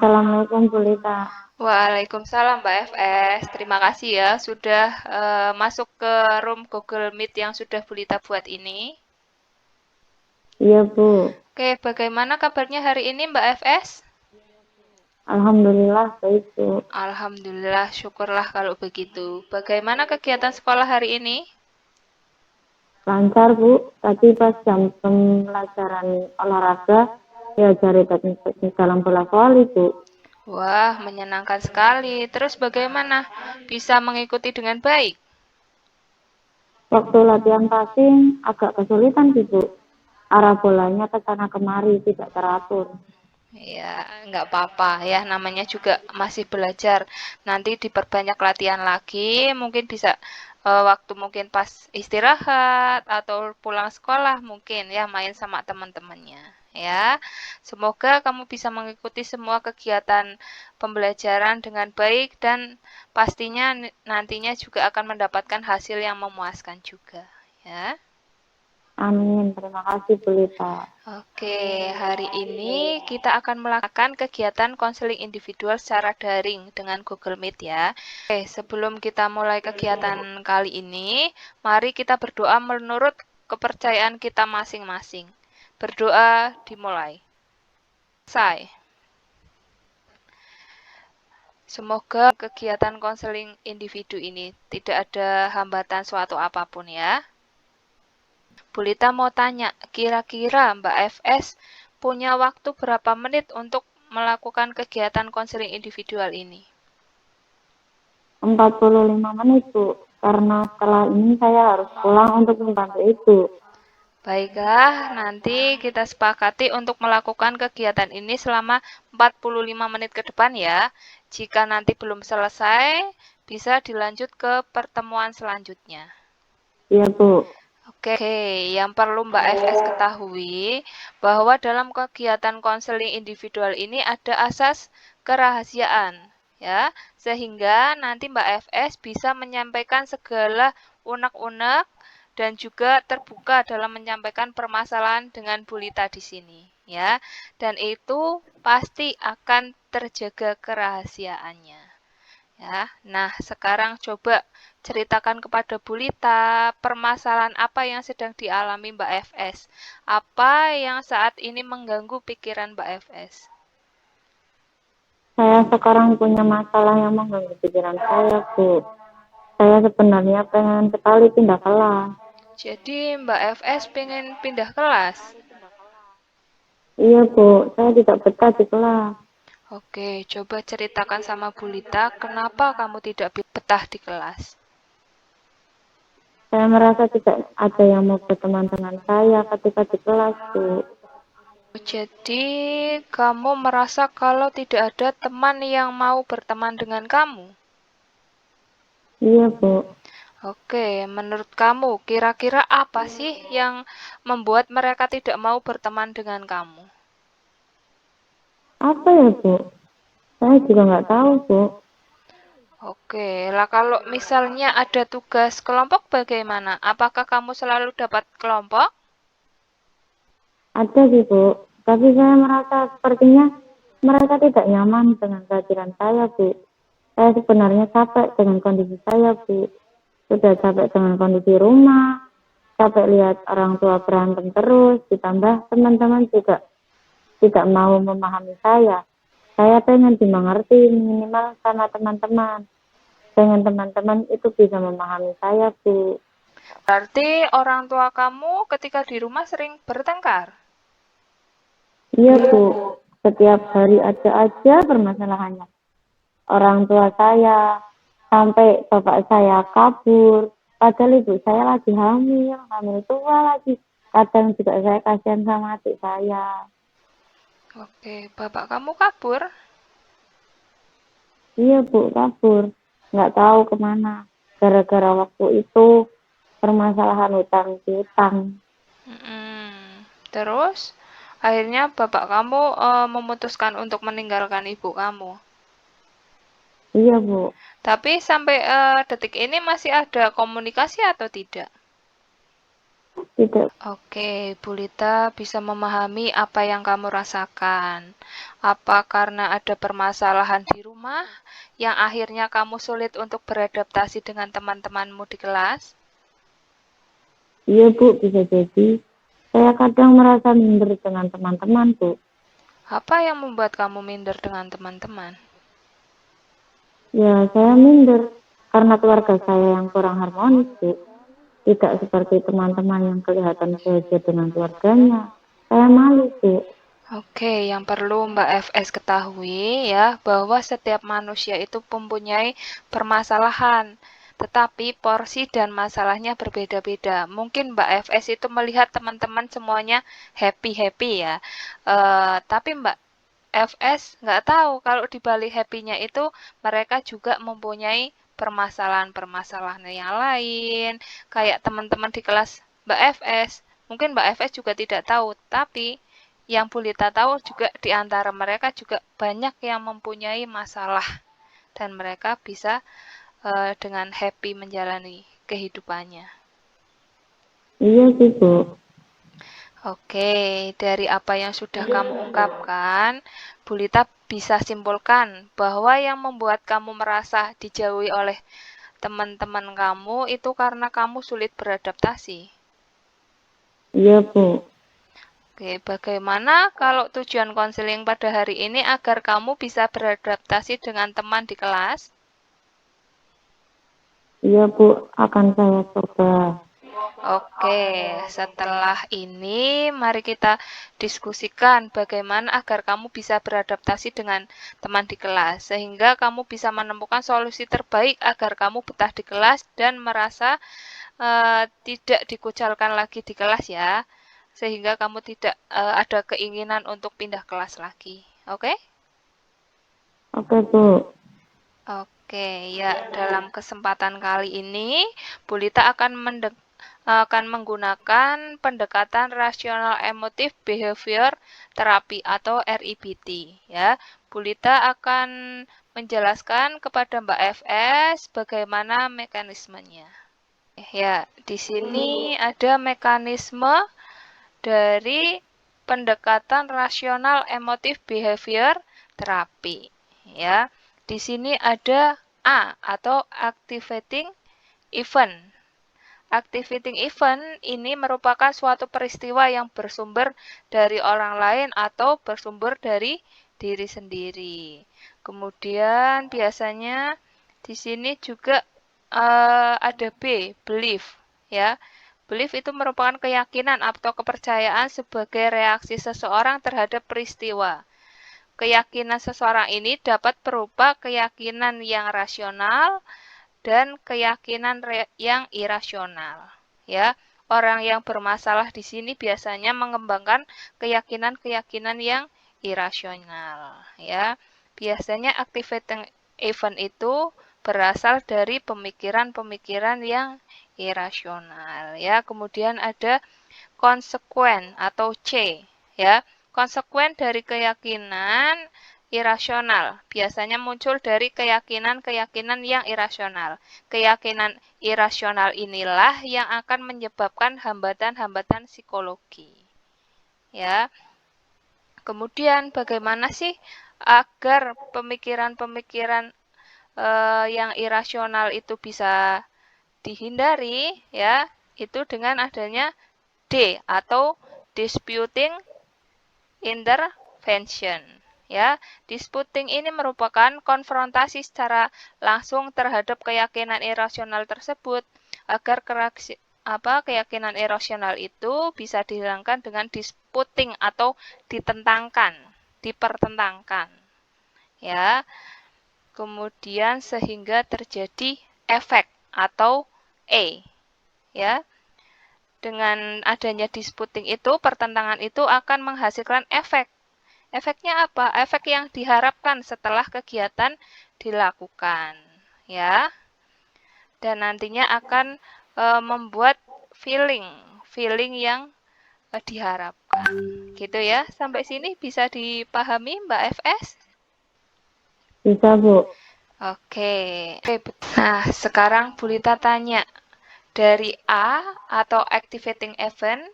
Assalamualaikum Bu Lita. Waalaikumsalam Mbak FS. Terima kasih ya sudah masuk ke room Google Meet yang sudah Bu Lita buat ini. Iya Bu, Oke, bagaimana kabarnya hari ini Mbak FS? Alhamdulillah baik Bu. Alhamdulillah, syukurlah kalau begitu. Bagaimana kegiatan sekolah hari ini? Lancar Bu, tadi pas jam pembelajaran olahraga, ya cari teknik-teknik dalam bola voli Bu. Wah, menyenangkan sekali. Terus bagaimana bisa mengikuti dengan baik? Waktu latihan passing agak kesulitan sih Bu. Arah bolanya ke sana kemari, tidak teratur. Ya, nggak apa-apa ya, namanya juga masih belajar. Nanti diperbanyak latihan lagi, mungkin bisa waktu mungkin pas istirahat atau pulang sekolah mungkin ya main sama teman-temannya ya. Semoga kamu bisa mengikuti semua kegiatan pembelajaran dengan baik dan pastinya nantinya juga akan mendapatkan hasil yang memuaskan juga ya. Amin, terima kasih Bu Lita. Oke, hari ini kita akan melakukan kegiatan konseling individual secara daring dengan Google Meet ya. Oke, sebelum kita mulai kegiatan kali ini, mari kita berdoa menurut kepercayaan kita masing-masing. Berdoa dimulai. Selesai. Semoga kegiatan konseling individu ini tidak ada hambatan suatu apapun ya. Bu Lita mau tanya, kira-kira Mbak FS punya waktu berapa menit untuk melakukan kegiatan konseling individual ini? 45 menit Bu, karena setelah ini saya harus pulang untuk membantu itu. Baiklah, nanti kita sepakati untuk melakukan kegiatan ini selama 45 menit ke depan ya. Jika nanti belum selesai, bisa dilanjut ke pertemuan selanjutnya. Iya Bu. Oke, yang perlu Mbak FS ketahui bahwa dalam kegiatan konseling individual ini ada asas kerahasiaan, ya, sehingga nanti Mbak FS bisa menyampaikan segala unek-unek dan juga terbuka dalam menyampaikan permasalahan dengan Bu Lita di sini, ya, dan itu pasti akan terjaga kerahasiaannya. Ya, nah sekarang coba ceritakan kepada Bu Lita permasalahan apa yang sedang dialami Mbak FS. Apa yang saat ini mengganggu pikiran Mbak FS? Saya sekarang punya masalah yang mengganggu pikiran saya, Bu. Saya sebenarnya pengen sekali pindah kelas. Jadi Mbak FS pengen pindah kelas. Iya, Bu. Saya tidak betah di kelas. Oke, coba ceritakan sama Bu Lita kenapa kamu tidak betah di kelas. Saya merasa tidak ada yang mau berteman dengan saya ketika di kelas, Bu. Jadi kamu merasa kalau tidak ada teman yang mau berteman dengan kamu? Iya, Bu. Oke, menurut kamu, kira-kira apa sih yang membuat mereka tidak mau berteman dengan kamu? Apa ya, Bu? Saya juga nggak tahu, Bu. Oke, lah kalau misalnya ada tugas kelompok bagaimana? Apakah kamu selalu dapat kelompok? Ada sih, Bu. Tapi saya merasa sepertinya mereka tidak nyaman dengan kehadiran saya, Bu. Saya sebenarnya capek dengan kondisi saya, Bu. Sudah capek dengan kondisi rumah, capek lihat orang tua berantem terus, ditambah teman-teman juga tidak mau memahami saya. Saya pengen dimengerti minimal sama teman-teman. Dengan teman-teman itu bisa memahami saya, Bu. Berarti orang tua kamu ketika di rumah sering bertengkar. Iya, Bu. Setiap hari ada aja permasalahannya. Orang tua saya sampai bapak saya kabur. Padahal ibu saya lagi hamil, hamil tua lagi. Kadang juga saya kasihan sama adik saya. Oke, bapak kamu kabur? Iya Bu, kabur. Nggak tahu kemana. Gara-gara waktu itu permasalahan hutang piutang. Terus, akhirnya bapak kamu memutuskan untuk meninggalkan ibu kamu. Iya Bu. Tapi sampai detik ini masih ada komunikasi atau tidak? Tidak. Oke, Bu Lita bisa memahami apa yang kamu rasakan. Apa karena ada permasalahan di rumah yang akhirnya kamu sulit untuk beradaptasi dengan teman-temanmu di kelas? Iya Bu, bisa jadi. Saya kadang merasa minder dengan teman-teman Bu. Apa yang membuat kamu minder dengan teman-teman? Ya, saya minder karena keluarga saya yang kurang harmonis Bu. Tidak seperti teman-teman yang kelihatan bahagia dengan keluarganya. Saya malu Bu. Oke, yang perlu Mbak FS ketahui ya, bahwa setiap manusia itu mempunyai permasalahan, tetapi porsi dan masalahnya berbeda-beda. Mungkin Mbak FS itu melihat teman-teman semuanya happy-happy ya, tapi Mbak FS nggak tahu kalau di balik happy-nya itu mereka juga mempunyai permasalahan-permasalahan yang lain, kayak teman-teman di kelas Mbak FS. Mungkin Mbak FS juga tidak tahu, tapi yang Bu Lita tahu juga di antara mereka juga banyak yang mempunyai masalah dan mereka bisa dengan happy menjalani kehidupannya. Iya sih Bu. Oke, dari apa yang sudah kamu ungkapkan, Bu Lita bisa simpulkan bahwa yang membuat kamu merasa dijauhi oleh teman-teman kamu itu karena kamu sulit beradaptasi. Iya Bu. Oke, bagaimana kalau tujuan konseling pada hari ini agar kamu bisa beradaptasi dengan teman di kelas? Iya Bu, akan saya coba. Oke, setelah ini mari kita diskusikan bagaimana agar kamu bisa beradaptasi dengan teman di kelas, sehingga kamu bisa menemukan solusi terbaik agar kamu betah di kelas dan merasa tidak dikucilkan lagi di kelas ya, sehingga kamu tidak ada keinginan untuk pindah kelas lagi. Oke? Oke Bu. Oke, ya dalam kesempatan kali ini Bu Lita akan menggunakan pendekatan rasional emotif behavior terapi atau REBT ya. Bu Lita akan menjelaskan kepada Mbak FS bagaimana mekanismenya. Ya, di sini ada mekanisme dari pendekatan rasional emotif behavior terapi ya. Di sini ada A atau activating event. Activating event ini merupakan suatu peristiwa yang bersumber dari orang lain atau bersumber dari diri sendiri. Kemudian biasanya di sini juga ada B, belief ya. Belief itu merupakan keyakinan atau kepercayaan sebagai reaksi seseorang terhadap peristiwa. Keyakinan seseorang ini dapat berupa keyakinan yang rasional dan keyakinan yang irasional. Ya, orang yang bermasalah di sini biasanya mengembangkan keyakinan-keyakinan yang irasional. Ya, biasanya activating event itu berasal dari pemikiran-pemikiran yang irasional. Ya, kemudian ada konsekuen atau C. Ya, konsekuen dari keyakinan irasional biasanya muncul dari keyakinan-keyakinan yang irasional. Keyakinan irasional inilah yang akan menyebabkan hambatan-hambatan psikologi. Ya. Kemudian bagaimana sih agar pemikiran-pemikiran yang irasional itu bisa dihindari ya? Itu dengan adanya D atau disputing intervention. Ya, disputing ini merupakan konfrontasi secara langsung terhadap keyakinan irasional tersebut agar keyakinan irasional itu bisa dihilangkan dengan disputing atau ditentangkan, dipertentangkan. Ya. Kemudian sehingga terjadi efek atau E. Ya. Dengan adanya disputing itu, pertentangan itu akan menghasilkan efek. Efeknya apa? Efek yang diharapkan setelah kegiatan dilakukan, ya. Dan nantinya akan membuat feeling yang diharapkan. Gitu ya. Sampai sini bisa dipahami Mbak FS? Bisa Bu. Oke. Nah, sekarang Bu Lita tanya, Dari A atau activating event,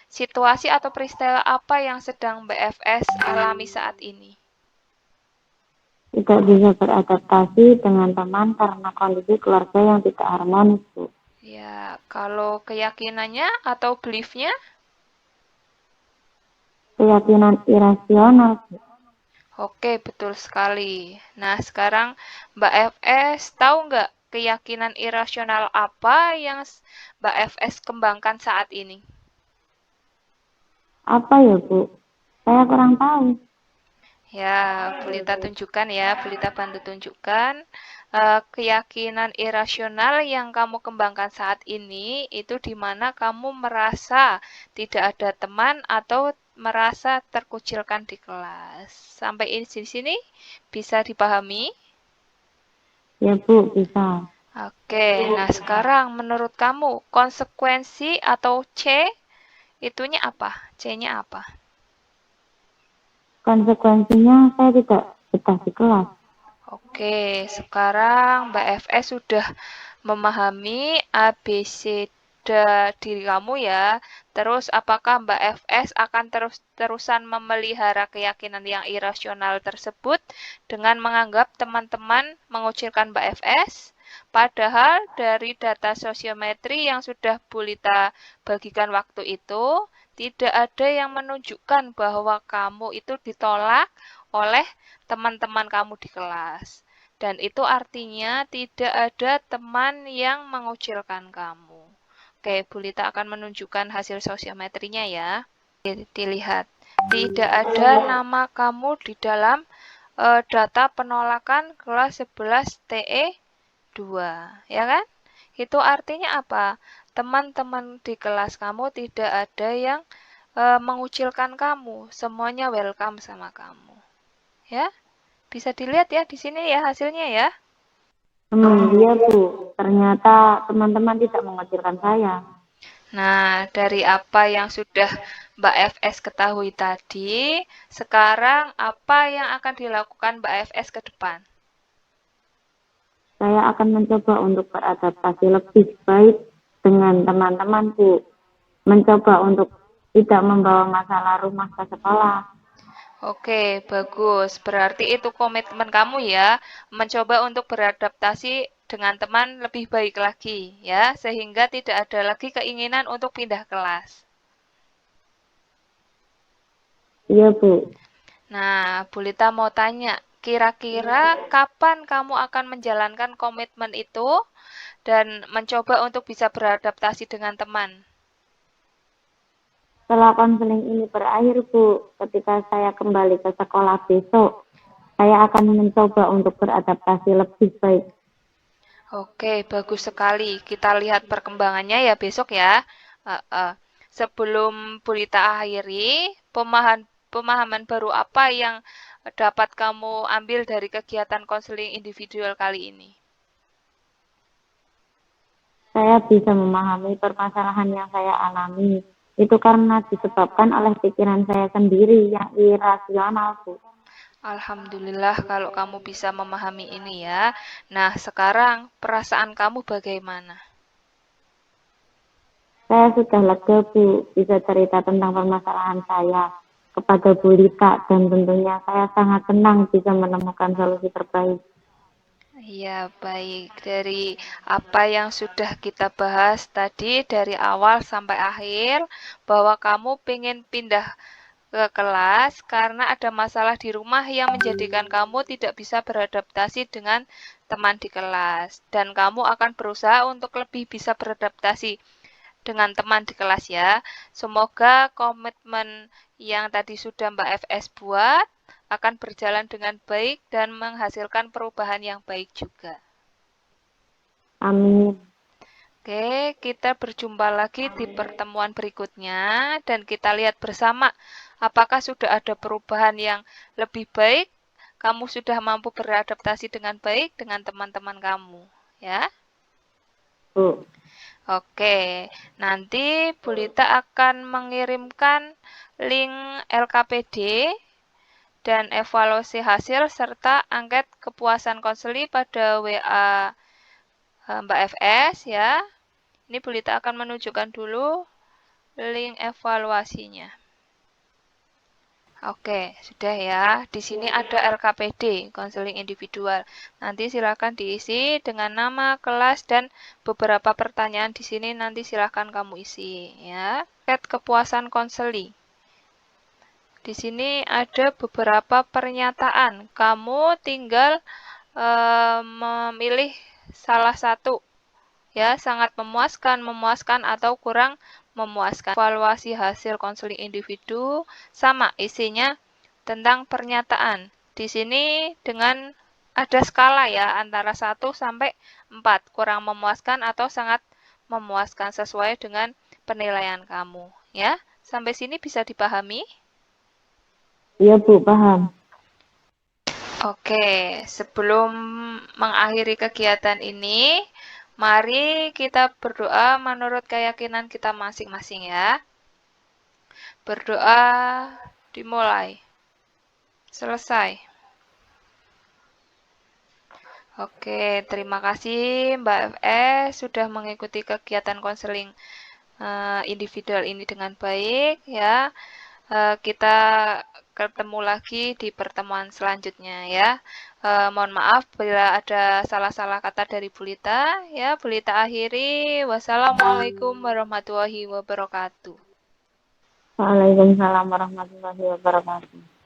situasi atau peristiwa apa yang sedang BFS alami saat ini? Tidak bisa beradaptasi dengan teman karena kondisi keluarga yang tidak harmonis, Bu. Ya, kalau keyakinannya atau beliefnya? Keyakinan irasional, Bu. Oke, betul sekali. Nah, sekarang Mbak FS tahu nggak keyakinan irasional apa yang Mbak FS kembangkan saat ini? Apa ya, Bu? Saya kurang tahu. Ya, Bulita tunjukkan ya, Bulita bantu tunjukkan. Keyakinan irasional yang kamu kembangkan saat ini itu di mana kamu merasa tidak ada teman atau merasa terkucilkan di kelas. Sampai di sini bisa dipahami? Ya, Bu, bisa. Oke, nah sekarang menurut kamu konsekuensi atau C itunya apa? C-nya apa? Konsekuensinya saya tidak betah di kelas. Oke, sekarang Mbak FS sudah memahami ABCD diri kamu ya. Terus apakah Mbak FS akan terus-terusan memelihara keyakinan yang irasional tersebut dengan menganggap teman-teman mengucilkan Mbak FS? Padahal dari data sosiometri yang sudah Bulita bagikan waktu itu, tidak ada yang menunjukkan bahwa kamu itu ditolak oleh teman-teman kamu di kelas. Dan itu artinya tidak ada teman yang mengucilkan kamu. Oke, Bulita akan menunjukkan hasil sosiometrinya ya. Dilihat, tidak ada nama kamu di dalam data penolakan kelas 11 TE 2, ya kan? Itu artinya apa? Teman-teman di kelas kamu tidak ada yang mengucilkan kamu, semuanya welcome sama kamu. Ya, bisa dilihat ya di sini ya hasilnya ya. Iya, Bu. Ternyata teman-teman tidak mengecilkan saya. Nah, dari apa yang sudah Mbak FS ketahui tadi, sekarang apa yang akan dilakukan Mbak FS ke depan? Saya akan mencoba untuk beradaptasi lebih baik dengan teman-teman, Bu. Mencoba untuk tidak membawa masalah rumah ke sekolah. Oke, bagus. Berarti itu komitmen kamu ya, mencoba untuk beradaptasi dengan teman lebih baik lagi ya, sehingga tidak ada lagi keinginan untuk pindah kelas. Iya, Bu. Nah, Bulita mau tanya, kira-kira kapan kamu akan menjalankan komitmen itu dan mencoba untuk bisa beradaptasi dengan teman? Setelah konseling ini berakhir, Bu, ketika saya kembali ke sekolah besok, saya akan mencoba untuk beradaptasi lebih baik. Oke, bagus sekali. Kita lihat perkembangannya ya besok ya. Sebelum Bulita akhiri, pemahaman baru apa yang dapat kamu ambil dari kegiatan konseling individual kali ini? Saya bisa memahami permasalahan yang saya alami. Itu karena disebabkan oleh pikiran saya sendiri yang irasional, Bu. Alhamdulillah kalau kamu bisa memahami ini ya. Nah, sekarang perasaan kamu bagaimana? Saya sudah lega, Bu, bisa cerita tentang permasalahan saya kepada Bu Lita, dan tentunya saya sangat senang bisa menemukan solusi terbaik. Ya, baik. Dari apa yang sudah kita bahas tadi dari awal sampai akhir, bahwa kamu pengen pindah ke kelas karena ada masalah di rumah yang menjadikan kamu tidak bisa beradaptasi dengan teman di kelas. Dan kamu akan berusaha untuk lebih bisa beradaptasi dengan teman di kelas ya. Semoga komitmen yang tadi sudah Mbak FS buat akan berjalan dengan baik dan menghasilkan perubahan yang baik juga. Amin. Oke, kita berjumpa lagi di pertemuan berikutnya dan kita lihat bersama apakah sudah ada perubahan yang lebih baik, kamu sudah mampu beradaptasi dengan baik dengan teman-teman kamu, ya. Bu. Oke, nanti Bulita akan mengirimkan link LKPD dan evaluasi hasil serta angket kepuasan konseli pada WA Mbak FS ya. Ini Bulita akan menunjukkan dulu link evaluasinya. Oke, sudah ya. Di sini ada LKPD, konseling individual. Nanti silakan diisi dengan nama, kelas, dan beberapa pertanyaan di sini nanti silakan kamu isi ya. Terkait kepuasan konseling. Di sini ada beberapa pernyataan. Kamu tinggal memilih salah satu. Ya, sangat memuaskan, memuaskan atau kurang memuaskan. Evaluasi hasil konseling individu sama isinya tentang pernyataan. Di sini dengan ada skala ya antara 1 sampai 4, kurang memuaskan atau sangat memuaskan sesuai dengan penilaian kamu, ya. Sampai sini bisa dipahami? Iya Bu, paham. Oke, sebelum mengakhiri kegiatan ini, mari kita berdoa menurut keyakinan kita masing-masing ya. Berdoa dimulai. Selesai. Oke, terima kasih Mbak FS sudah mengikuti kegiatan konseling individual ini dengan baik ya. Kita ketemu lagi di pertemuan selanjutnya ya. Mohon maaf bila ada salah-salah kata dari Bulita ya. Bulita akhiri. Wassalamualaikum warahmatullahi wabarakatuh. Waalaikumsalam warahmatullahi wabarakatuh.